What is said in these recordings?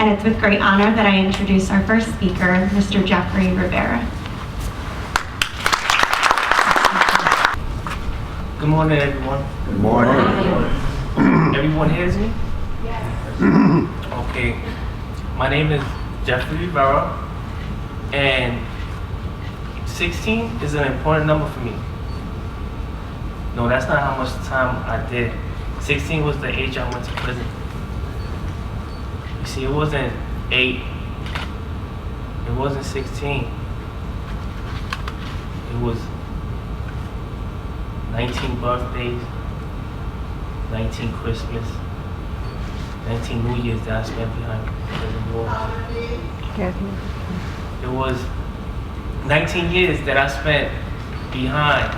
And it's with great honor that I introduce our first speaker, Mr. Jeffrey Rivera. Good morning, everyone. Good morning. Everyone hears me? Yes. Okay. My name is Jeffrey Rivera, and 16 is an important number for me. No, that's not how much time I did. 16 was the age I went to prison. You see, it wasn't 8. It wasn't 16. It was 19 birthdays, 19 Christmas, 19 New Year's that I spent behind prison walls. It was 19 years that I spent behind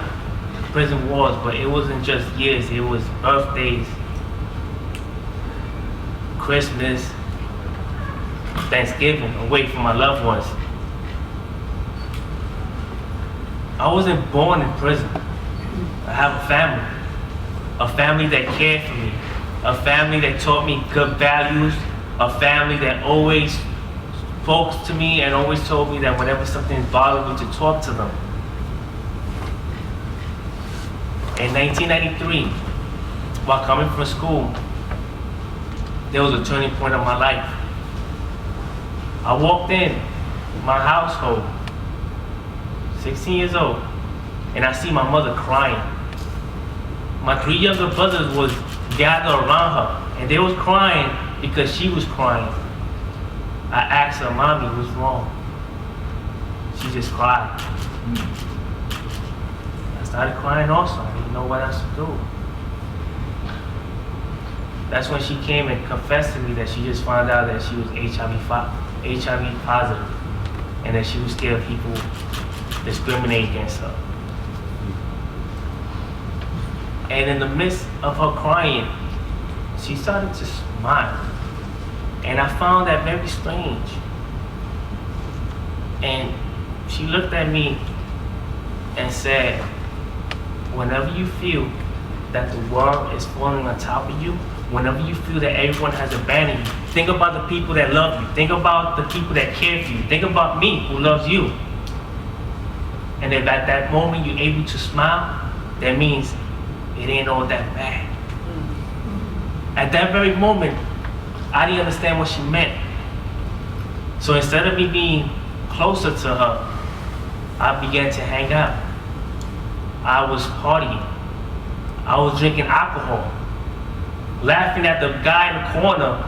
prison walls, but it wasn't just years, it was birthdays, Christmas, Thanksgiving, away from my loved ones. I wasn't born in prison. I have a family that cared for me, a family that taught me good values, a family that always spoke to me and always told me that whenever something bothered me to talk to them. In 1993, while coming from school, there was a turning point of my life. I walked in my household, 16 years old, and I see my mother crying. My 3 younger brothers was gathered around her, and they was crying because she was crying. I asked her, "Mommy, what's wrong?" She just cried. I started crying also. I didn't know what else to do. That's when she came and confessed to me that she just found out that she was HIV positive, and that she was scared of people discriminating against her. And in the midst of her crying, she started to smile. And I found that very strange. And she looked at me and said, "Whenever you feel that the world is falling on top of you, whenever you feel that everyone has abandoned you, think about the people that love you. Think about the people that care for you. Think about me who loves you. And if at that moment you're able to smile, that means it ain't all that bad." At that very moment, I didn't understand what she meant. So instead of me being closer to her, I began to hang out. I was partying. I was drinking alcohol, laughing at the guy in the corner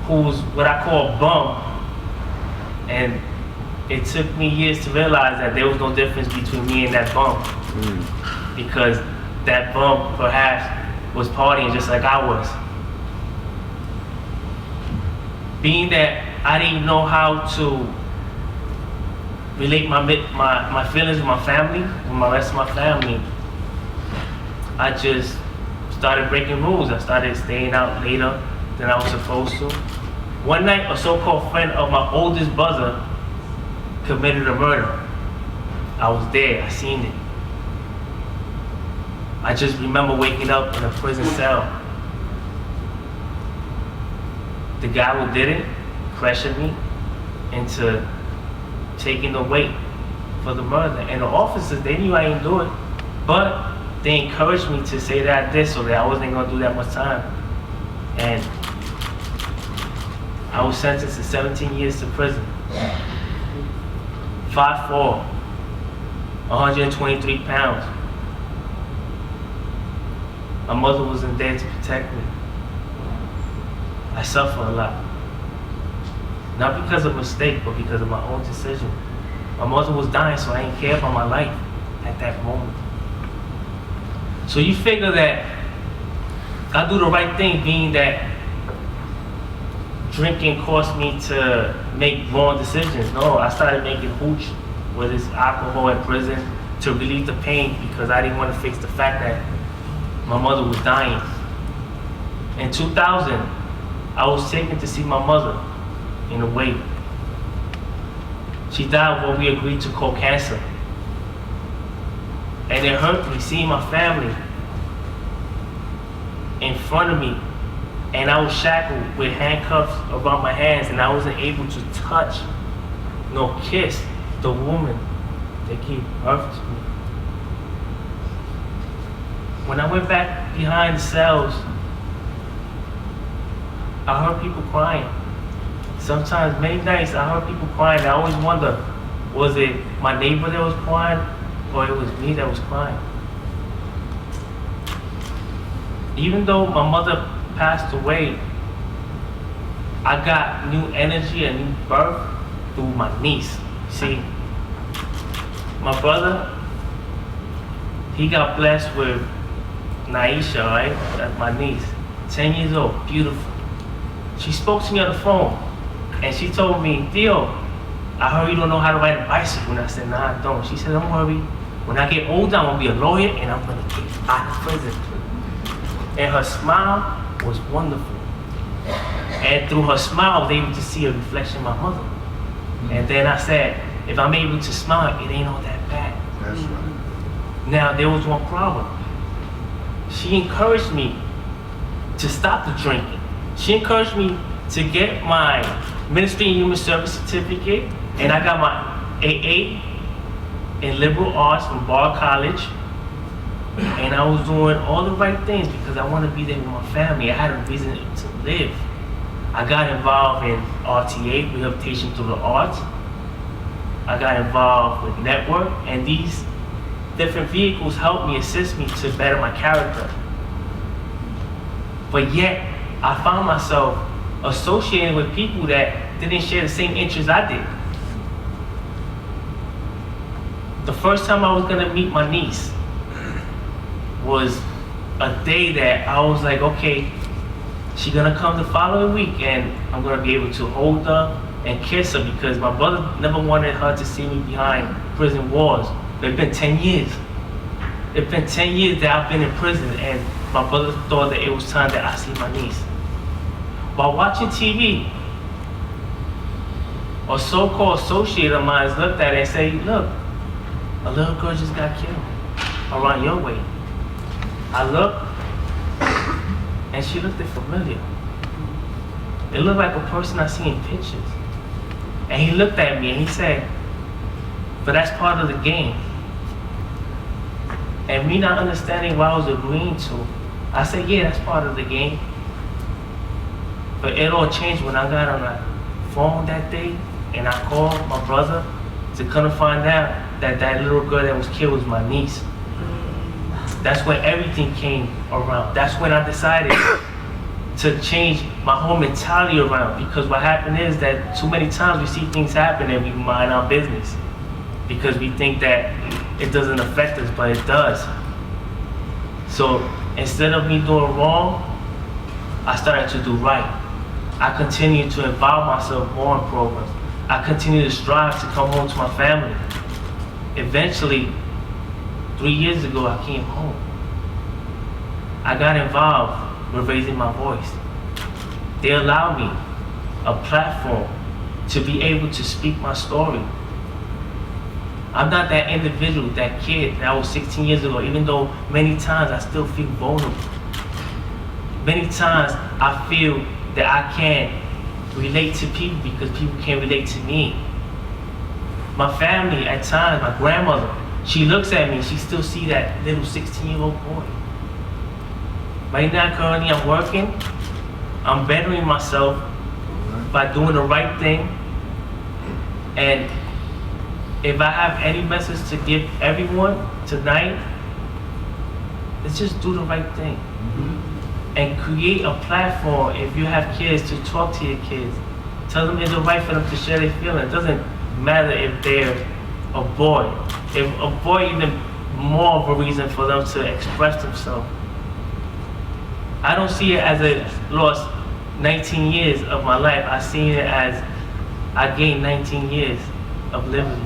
who's what I call a bum. And it took me years to realize that there was no difference between me and that bum. Because that bum perhaps was partying just like I was. Being that I didn't know how to relate my feelings with my family, with the rest of my family, I just started breaking rules. I started staying out later than I was supposed to. One night, a so-called friend of my oldest brother committed a murder. I was there, I seen it. I just remember waking up in a prison cell. The guy who did it pressured me into taking the weight for the murder. And the officers, they knew I didn't do it, but they encouraged me to say that I did so that I wasn't gonna do that much time. And I was sentenced to 17 years to prison. 5'4", 123 pounds. My mother wasn't there to protect me. I suffer a lot. Not because of mistake, but because of my own decision. My mother was dying, so I didn't care about my life at that moment. So you figure that I do the right thing, being that drinking caused me to make wrong decisions. No, I started making hooch with this alcohol in prison to relieve the pain because I didn't want to face the fact that my mother was dying. In 2000, I was taken to see my mother in a way. She died when we agreed to call cancer. And it hurt me seeing my family in front of me and I was shackled with handcuffs around my hands, and I wasn't able to touch nor kiss the woman that gave birth to me. When I went back behind the cells, I heard people crying. Sometimes, many nights, I heard people crying. I always wonder, was it my neighbor that was crying, or it was me that was crying? Even though my mother passed away, I got new energy and new birth through my niece. See, my brother, he got blessed with Naisha, right? That's my niece. 10 years old, beautiful. She spoke to me on the phone, and she told me, Theo, I heard you don't know how to ride a bicycle. And I said, nah, I don't. She said, don't worry. When I get older, I'm gonna be a lawyer, and I'm gonna get out of prison. And her smile was wonderful. And through her smile, I was able to see a reflection of my mother. And then I said, if I'm able to smile, it ain't all that bad. That's right. Now, there was one problem. She encouraged me to stop the drinking. She encouraged me to get my Ministry in Human Service certificate, and I got my AA in liberal arts from Bard College. And I was doing all the right things because I want to be there with my family. I had a reason to live. I got involved in RTA, Rehabilitation Through the Arts. I got involved with Network, and these different vehicles helped me, assist me to better my character. But yet, I found myself associating with people that didn't share the same interests I did. The first time I was gonna meet my niece was a day that I was like, okay, she's gonna come the following week, and I'm gonna be able to hold her and kiss her, because my brother never wanted her to see me behind prison walls. It's been 10 years. It's been 10 years that I've been in prison, and my brother thought that it was time that I see my niece. While watching TV, a so-called associate of mine looked at it and said, look, a little girl just got killed around your way. I looked, and she looked familiar. It looked like a person I see in pictures. And he looked at me and he said, but that's part of the game. And me not understanding what I was agreeing to, I said, yeah, that's part of the game. But it all changed when I got on the phone that day and I called my brother to come to find out that that little girl that was killed was my niece. That's when everything came around. That's when I decided to change my whole mentality around, because what happened is that too many times we see things happen and we mind our business because we think that it doesn't affect us, but it does. So instead of me doing wrong, I started to do right. I continued to involve myself more in programs. I continued to strive to come home to my family. Eventually, 3 years ago, I came home. I got involved with raising my voice. They allowed me a platform to be able to speak my story. I'm not that individual, that kid that was 16 years ago, even though many times I still feel vulnerable. Many times I feel that I can't relate to people because people can't relate to me. My family, at times, my grandmother, she looks at me, she still sees that little 16-year-old boy. Right now, currently, I'm working. I'm bettering myself by doing the right thing. And if I have any message to give everyone tonight, let's just do the right thing. And create a platform, if you have kids, to talk to your kids. Tell them it's right for them to share their feelings. It doesn't matter if they're a boy. If a boy, even more of a reason for them to express themselves. I don't see it as a lost 19 years of my life. I see it as I gained 19 years of liberty.